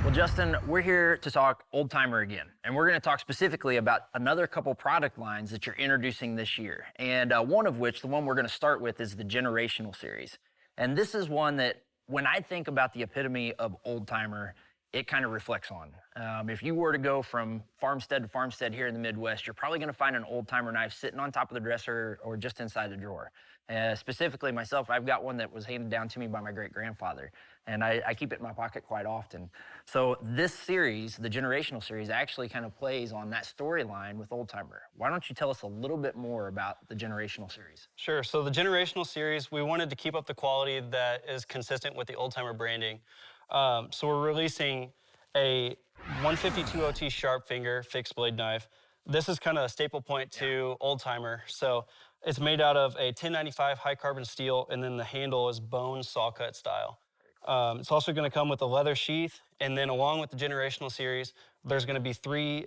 Well, Justin, we're here to talk old timer again, and we're going to talk specifically about another couple product lines that you're introducing this year. And one of which, the one we're going to start with, is the generational series. And this is one that, when I think about the epitome of old timer, it kind of reflects on. If you were to go from farmstead to farmstead here in the Midwest, you're probably going to find an old timer knife sitting on top of the dresser or just inside the drawer. Specifically myself, I've got one that was handed down to me by my great-grandfather, and I keep it in my pocket quite often. So this series, the generational series, actually kind of plays on that storyline with old timer. Why don't you tell us a little bit more about the generational series? Sure. So the generational series, we wanted to keep up the quality that is consistent with the old timer branding. So we're releasing a 152 OT sharp finger fixed blade knife. This is kind of a staple point to old timer. So it's made out of a 1095 high carbon steel, and then the handle is bone saw cut style. It's also going to come with a leather sheath, and then along with the generational series, there's going to be three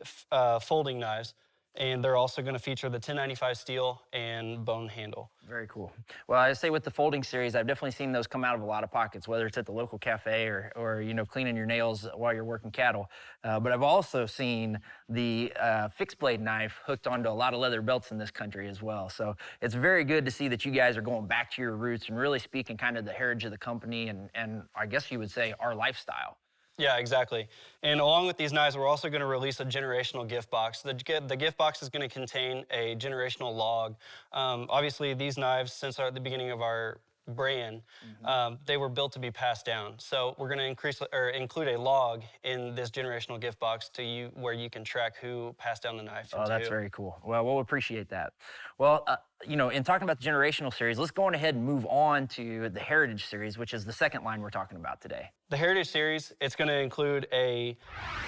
folding knives, and they're also going to feature the 1095 steel and bone handle. Very cool. Well, I say with the folding series, I've definitely seen those come out of a lot of pockets, whether it's at the local cafe or you know, cleaning your nails while you're working cattle. But I've also seen the fixed blade knife hooked onto a lot of leather belts in this country as well. So it's very good to see that you guys are going back to your roots and really speaking kind of the heritage of the company and I guess you would say our lifestyle. Yeah, exactly. And along with these knives, we're also going to release a generational gift box. The gift box is going to contain a generational log. Obviously, these knives, since the beginning of our brand, they were built to be passed down. So we're going to include a log in this generational gift box to you, where you can track who passed down the knife. Oh, that's very cool. Well, we'll appreciate that. Well, you know, in talking about the generational series, let's go on ahead and move on to the heritage series, which is the second line we're talking about today. The heritage series, it's going to include a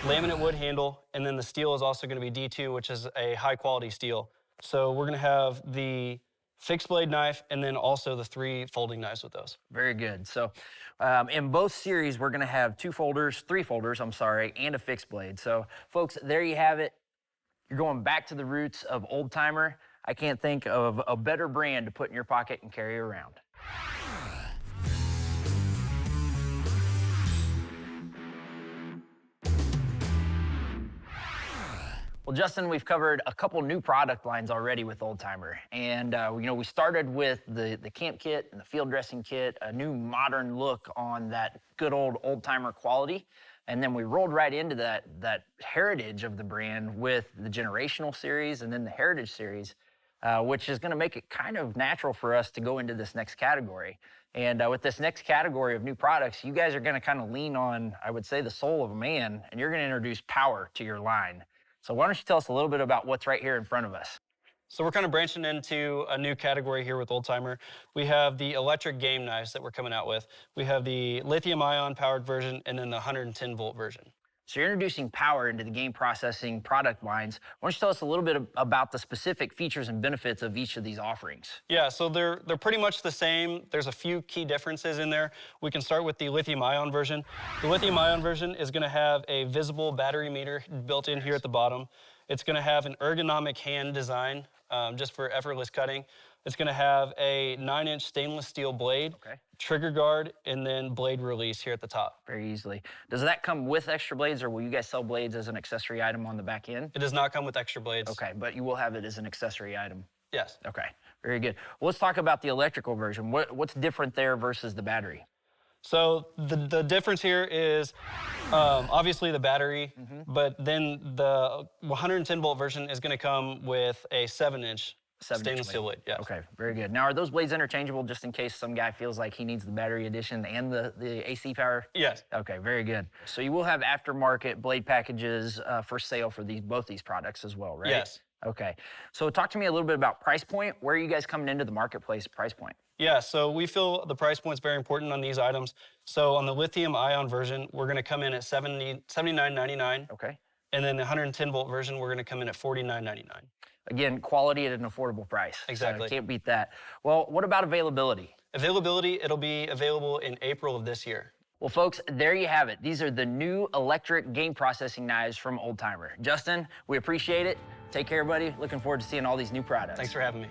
laminate wood handle, and then the steel is also going to be D2, which is a high quality steel. So we're going to have the fixed blade knife, and then also the three folding knives with those. Very good. So in both series, we're going to have three folders, and a fixed blade. So folks, there you have it. You're going back to the roots of old timer. I can't think of a better brand to put in your pocket and carry around. Well, Justin, we've covered a couple new product lines already with old timer, and you know, we started with the camp kit and the field dressing kit, a new modern look on that good old timer quality, and then we rolled right into that heritage of the brand with the generational series and then the heritage series, which is going to make it kind of natural for us to go into this next category. And with this next category of new products, you guys are going to kind of lean on, I would say, the soul of a man, and you're going to introduce power to your line. So why don't you tell us a little bit about what's right here in front of us? So we're kind of branching into a new category here with old timer. We have the electric game knives that we're coming out with. We have the lithium-ion powered version and then the 110 volt version. So you're introducing power into the game processing product lines. Why don't you tell us a little bit about the specific features and benefits of each of these offerings? Yeah, so they're pretty much the same. There's a few key differences in there. We can start with the lithium-ion version. The lithium-ion version is going to have a visible battery meter built in here at the bottom. It's going to have an ergonomic hand design just for effortless cutting. It's going to have a 9-inch stainless steel blade, trigger guard, and then blade release here at the top. Very easily. Does that come with extra blades, or will you guys sell blades as an accessory item on the back end? It does not come with extra blades. Okay, but you will have it as an accessory item. Yes. Okay, very good. Well, let's talk about the electrical version. What's different there versus the battery? So the difference here is obviously the battery, but then the 110 volt version is going to come with a 7-inch stainless steel blade. Yes. Okay, very good. Now, are those blades interchangeable just in case some guy feels like he needs the battery edition and the AC power? Yes. Okay, very good. So you will have aftermarket blade packages for sale for both these products as well, right? Yes. Okay. So talk to me a little bit about price point. Where are you guys coming into the marketplace price point? Yeah, so we feel the price point is very important on these items. So on the lithium-ion version, we're going to come in at $79.99. Okay. And then the 110 volt version, we're going to come in at $49.99. Again, quality at an affordable price. Exactly. So can't beat that. Well, what about availability? Availability, it'll be available in April of this year. Well, folks, there you have it. These are the new electric game processing knives from Old Timer. Justin, we appreciate it. Take care, buddy. Looking forward to seeing all these new products. Thanks for having me.